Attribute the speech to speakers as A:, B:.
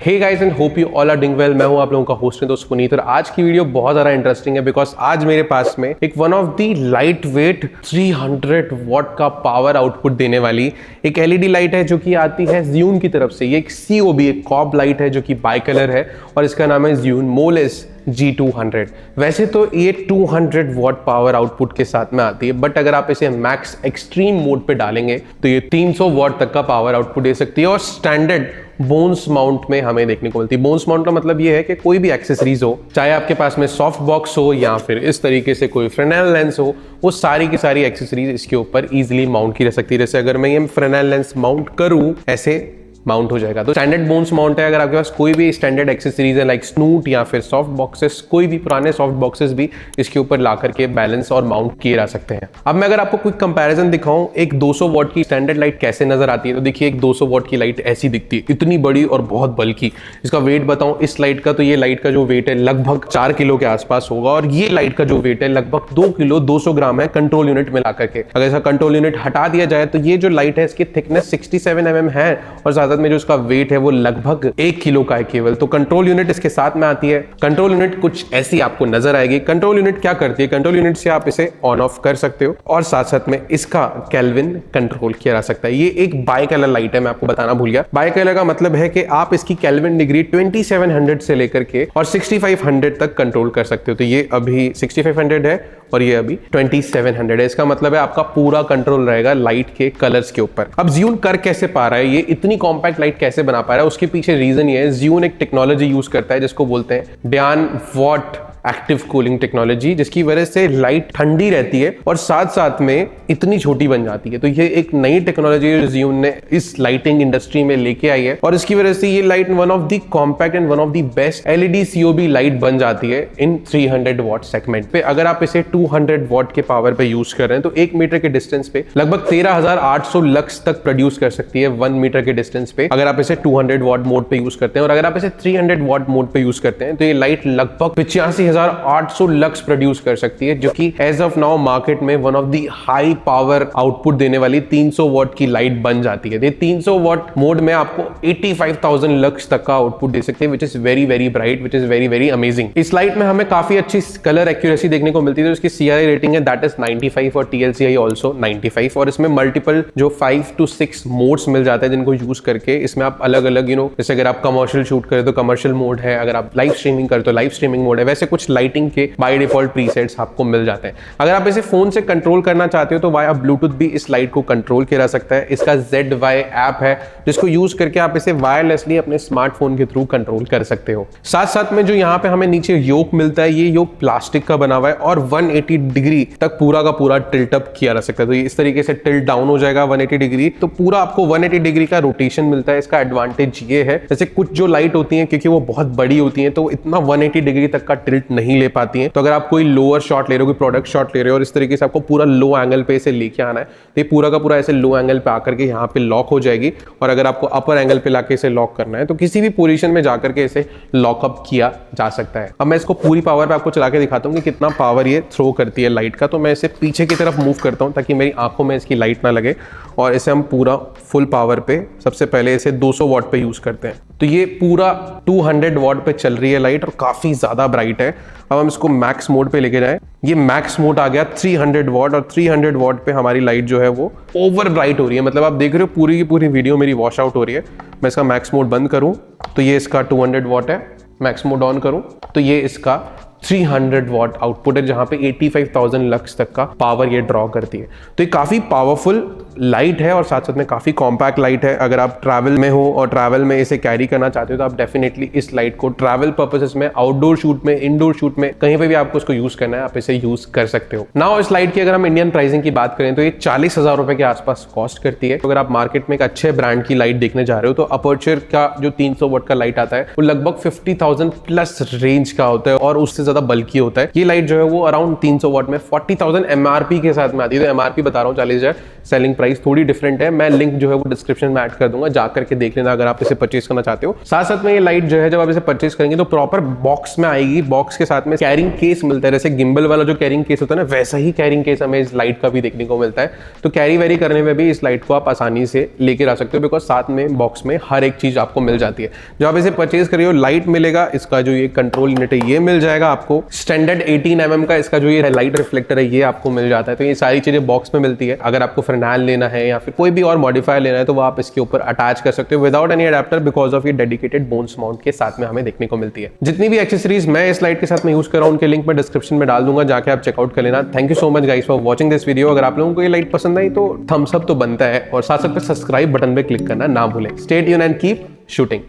A: Hey guys and hope you all are doing well. मैं हूं आप लोगों का होस्ट दोस्त पुनीत और आज की वीडियो बहुत ज़्यादा इंटरेस्टिंग है बिकॉज आज मेरे पास में एक one of the light weight 300 what का पावर आउटपुट देने वाली एक एलईडी लाइट है जो कि आती है ज़्यून की तरफ से। ये एक COB एक कॉब लाइट है जो कि बाई कलर है और इसका नाम है ज़्यून मोलेस G200। वैसे तो ये 200 वॉट पावर आउटपुट के साथ में आती है बट अगर आप इसे मैक्स एक्सट्रीम मोड पे डालेंगे तो ये 300 वॉट तक का पावर आउटपुट दे सकती है और स्टैंडर्ड बोन्स माउंट में हमें देखने को मिलती है। बोन्स माउंट का मतलब ये है कि कोई भी एक्सेसरीज हो, चाहे आपके पास में सॉफ्ट बॉक्स हो या फिर इस तरीके से कोई फ्रेनेल लेंस हो, वो सारी की सारी एक्सेसरीज इसके ऊपर इजीली माउंट की रह सकती है। जैसे अगर मैं ये फ्रेनेल लेंस माउंट करूं ऐसे माउंट हो जाएगा। तो स्टैंडर्ड बोन्स माउंट है। अगर आपके पास कोई भी स्टैंडर्ड एक्सेसरीज है लाइक स्नूट या फिर सॉफ्ट बॉक्सेस, कोई भी पुराने सॉफ्ट बॉक्सेस भी इसके ऊपर ला करके बैलेंस और माउंट किए जा सकते हैं। अब मैं अगर आपको क्विक कंपैरिजन दिखाऊं एक 200 वॉट की स्टैंडर्ड लाइट कैसे नजर आती है, तो देखिए एक 200 वॉट की लाइट ऐसी दिखती है, इतनी बड़ी और बहुत बल्कि। इसका वेट बताऊं इस लाइट का, तो ये लाइट का जो वेट है लगभग 4 किलो के आसपास होगा और ये लाइट का जो वेट है लगभग 2 किलो 200 ग्राम है कंट्रोल यूनिट मिला करके। अगर इसका कंट्रोल यूनिट हटा दिया जाए तो ये जो लाइट है इसकी थिकनेस 67 mm है और साथ में जो इसका वेट है वो लगभग 1 किलो का है केवल। तो कंट्रोल यूनिट इसके साथ में आती है। कंट्रोल यूनिट कुछ ऐसी आपको नजर आएगी। कंट्रोल यूनिट क्या करती है, कंट्रोल यूनिट से आप इसे ऑन ऑफ कर सकते हो और साथ साथ में इसका केल्विन कंट्रोल किया जा सकता है। ये एक बाई कलर लाइट है, मैं आपको बताना भूल गया। बाई कलर का मतलब है कि आप इसकी केल्विन डिग्री 2700 से लेकर के और 6500 तक कंट्रोल कर सकते हो। तो ये अभी 6500 है और ये अभी 2700 है। इसका मतलब है आपका पूरा कंट्रोल रहेगा लाइट के कलर्स के ऊपर। अब ज़्यून कर कैसे पा रहा है, ये इतनी कॉम्पैक्ट लाइट कैसे बना पा रहा है, उसके पीछे रीजन ये है ज़्यून एक टेक्नोलॉजी यूज करता है जिसको बोलते हैं डयान वॉट एक्टिव कूलिंग टेक्नोलॉजी, जिसकी वजह से लाइट ठंडी रहती है और साथ साथ में इतनी छोटी बन जाती है। तो ये एक नई टेक्नोलॉजी है जो ज़्यून ने इस लाइटिंग इंडस्ट्री में लेके आई है और इसकी वजह से ये light one of the compact and one of the best LED COB light बन जाती है इन 300 वॉट सेगमेंट पे। अगर आप इसे 200 वॉट के पावर पे यूज कर रहे हैं तो 1 मीटर के डिस्टेंस पे लगभग 13800 लक्स तक प्रोड्यूस कर सकती है 1 मीटर के डिस्टेंस पे, अगर आप इसे 200 वॉट मोड पे यूज करते हैं। और अगर आप इसे 300 वॉट मोड पे यूज करते हैं तो ये लाइट लगभग 85,800 लक्स प्रोड्यूस कर सकती है, जो कि एज ऑफ नाउ मार्केट में one of the high power output देने वाली 300 वॉट की लाइट बन जाती है। 300 वॉट मोड में आपको 85,000 लक्स तक का आउटपुट दे सकते हैं, which is very very bright, which is very very amazing. इस लाइट में हमें काफी अच्छी कलर एक्यूरेसी देखने को मिलती है। तो इसकी CRI रेटिंग है दैट इज 95 और TLCI ऑल्सो 95 और इसमें मल्टीपल जो 5 to 6 मोड्स मिल जाते हैं जिनको यूज करके इसमें आप अलग अलग जैसे अगर आप कमर्शियल शूट करें तो कमर्शियल मोड है, अगर आप लाइव स्ट्रीमिंग करें तो लाइव स्ट्रीमिंग मोड है। वैसे कुछ लाइटिंग के बाय डिफॉल्ट प्रीसेट्स आपको मिल जाते हैं। अगर आप इसे फोन से कंट्रोल करना चाहते हो तो वाया ब्लूटूथ भी इस लाइट को कंट्रोल किया जा सकता है। इसका ZY ऐप है जिसको यूज करके आप इसे वायरलेसली अपने स्मार्टफोन के थ्रू कंट्रोल कर सकते हो। साथ साथ में जो यहाँ पे हमें नीचे योक मिलता है, ये योक प्लास्टिक का बना हुआ है और 180 डिग्री तक पूरा का पूरा टिल्ट अप किया जा सकता है। तो ये इस तरीके से टिल्ट डाउन हो जाएगा 180 डिग्री, तो पूरा आपको 180 डिग्री का रोटेशन मिलता है। इसका एडवांटेज ये है जैसे कुछ जो लाइट होती है क्योंकि वो बहुत बड़ी होती है तो इतना 180 डिग्री तक का टिल्ट नहीं ले पाती है। तो अगर आप कोई लोअर शॉट ले रहे हो, कोई प्रोडक्ट शॉट ले रहे हो और इस तरीके से आपको पूरा लो एंगल पे इसे लेके आना है तो ये पूरा का पूरा ऐसे लो एंगल पे आकर के यहाँ पे लॉक हो जाएगी। और अगर आपको अपर एंगल पे लाके इसे लॉक करना है तो किसी भी पोजीशन में जाकर के इसे लॉकअप किया जा सकता है। अब मैं इसको पूरी पावर पे आपको चला के दिखाता हूँ कि कितना पावर ये थ्रो करती है लाइट का। तो मैं इसे पीछे की तरफ मूव करता हूँ ताकि मेरी आंखों में इसकी लाइट ना लगे और इसे हम पूरा फुल पावर पे सबसे पहले इसे 200 वॉट पे यूज करते हैं। तो ये पूरा 200 वॉट पे चल रही है लाइट और काफी ज्यादा ब्राइट है। अब हम इसको मैक्स मोड पे लेके जाएं, ये मैक्स मोड आ गया 300 वॉट और 300 वॉट पे हमारी लाइट जो है वो ओवर ब्राइट हो रही है। मतलब आप देख रहे हो पूरी की पूरी वीडियो मेरी वॉश आउट हो रही है। मैं इसका मैक्स मोड बंद करूं तो ये इसका 200 वॉट है, मैक्स मोड ऑन करूं तो ये इसका 300 वॉट आउटपुट है जहां पे 85,000 लक्स तक का पावर ये ड्रॉ करती है। तो ये काफी पावरफुल लाइट है और साथ साथ में काफी कॉम्पैक्ट लाइट है। अगर आप ट्रैवल में हो और ट्रैवल में इसे कैरी करना चाहते हो तो आप डेफिनेटली इस लाइट को ट्रैवल पर्पसेस में, आउटडोर शूट में, इंडोर शूट में, कहीं पे भी आपको इसको यूज करना है आप इसे यूज कर सकते हो। नाउ इस लाइट की अगर हम इंडियन प्राइसिंग की बात करें तो ये 40,000 रुपए के आसपास कॉस्ट करती है। तो अगर आप मार्केट में एक अच्छे ब्रांड की लाइट देखने जा रहे हो तो अपर्चर का जो 300 वॉट का लाइट आता है वो लगभग 50,000 प्लस रेंज का होता है और उससे ज्यादा बल्कि होता है। ये लाइट जो है वो अराउंड 300 वाट में 40,000 MRP के साथ में आती है। तो MRP बता रहा हूँ 40,000, सेलिंग प्राइस थोड़ी डिफरेंट है। मैं लिंक जो है वो डिस्क्रिप्शन में ऐड कर दूंगा, जाकर के देख लेना अगर आप इसे परचेज करना चाहते हो। साथ साथ में ये लाइट जो है जब आप इसे परचेज करेंगे तो प्रॉपर बॉक्स में आएगी। बॉक्स के साथ में कैरिंग केस मिलता है, जैसे गिम्बल वाला जो कैरिंग केस होता है ना, वैसा ही कैरिंग केस हमें इस लाइट का भी देखने को मिलता है। तो कैरी वेरी करने में भी इस लाइट को आप आसानी से लेकर आ सकते हो, बिकॉज साथ में बॉक्स में हर एक चीज आपको मिल जाती है। जब आप इसे परचेज करिए लाइट मिलेगा, इसका जो ये कंट्रोल यूनिट है ये मिल जाएगा आपको। स्टैंडर्ड 18 mm का इसका जो ये लाइट रिफ्लेक्टर है ये आपको मिल जाता है। तो ये सारी चीजें बॉक्स में मिलती है। अगर आपको फिनाइल लेना है या फिर कोई भी और मॉडिफायर लेना है तो वो आप इसके ऊपर अटैच कर सकते हो without any adapter, because of ये डेडिकेटेड बोन्स माउंट के साथ में हमें देखने को मिलती है। जितनी भी एक्सेसरीज मैं इस लाइट के साथ में यूज कर रहा हूं उनके लिंक मैं डिस्क्रिप्शन में डाल दूंगा, जाके आप चेकआउट कर लेना। Thank you so much guys for watching this video. अगर आप लोगों को ये लाइट पसंद आई तो थम्स अप तो बनता है, और साथ साथ सब्सक्राइब बटन पे क्लिक करना ना भूलें। Stay tuned and keep shooting.